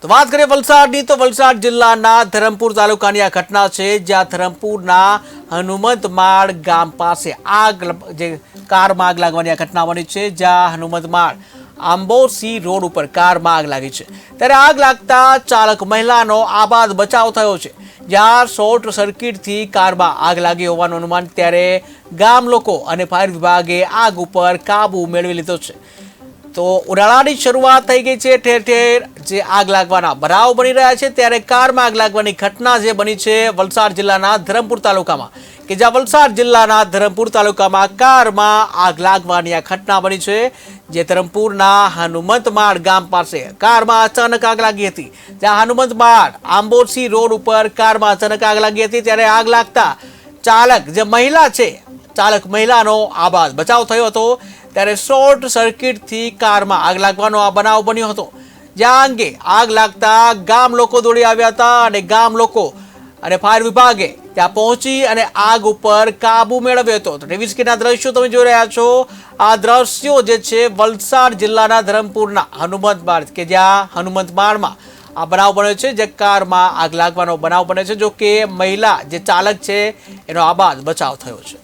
તો વાત કરીએ વલસાડની તો વલસાડ જિલ્લાના ધરમપુર તાલુકાની આ ઘટના છે, જ્યાં ધરમપુરના હનુમંતમાળ ગામ પાસે જે કારમાં આગ લાગવાની આ ઘટના બની છે, જ્યાં હનુમંતમાળ આંબોસી રોડ ઉપર કારમાં આગ લાગી છે। ત્યારે આગ લાગતા ચાલક મહિલાનો આબાદ બચાવ થયો છે, જ્યાં શોર્ટ સર્કિટથી કારમાં આગ લાગી હોવાનું અનુમાન। ત્યારે ગામ લોકો અને ફાયર વિભાગે આગ ઉપર કાબુ મેળવી લીધો છે। તો ઉનાળાની શરૂઆત થઈ ગઈ છે, ઠેર ઠેર જે આગ લાગવાના બનાવ બની રહ્યા છે, ત્યારે કારમાં આગ લાગવાની ઘટના જે બની છે વલસાડ જિલ્લાના ધરમપુર તાલુકામાં, કે જ્યાં વલસાડ જિલ્લાના ધરમપુર તાલુકામાં કારમાં આગ લાગવાની આ ઘટના બની છે, જે ધરમપુરના હનુમંતમાળ ગામ પાસે કારમાં અચાનક આગ લાગી હતી। જ્યાં હનુમંતમાળ આંબોસી રોડ ઉપર કારમાં અચાનક આગ લાગી હતી, ત્યારે આગ લાગતા ચાલક જે મહિલા છે, ચાલક મહિલાનો આબાદ બચાવ થયો હતો। ત્યારે શોર્ટ સર્કિટથી કારમાં આગ લાગવાનો આ બનાવ બન્યો હતો, જ્યાં અંગે આગ લાગતા ગામ લોકો દોડી આવ્યા હતા અને ગામ લોકો અને ફાયર વિભાગે ત્યાં પહોંચી અને આગ ઉપર કાબુ મેળવ્યો હતો। તો ટીવી સ્ક્રીનના દ્રશ્યો તમે જોઈ રહ્યા છો। આ દ્રશ્યો જે છે વલસાડ જિલ્લાના ધરમપુરના હનુમંતમાળ, કે જ્યાં હનુમંતમાળમાં આ બનાવ બન્યો છે, જે કારમાં આગ લાગવાનો બનાવ બન્યો છે। જો કે મહિલા જે ચાલક છે એનો આબાદ બચાવ થયો છે।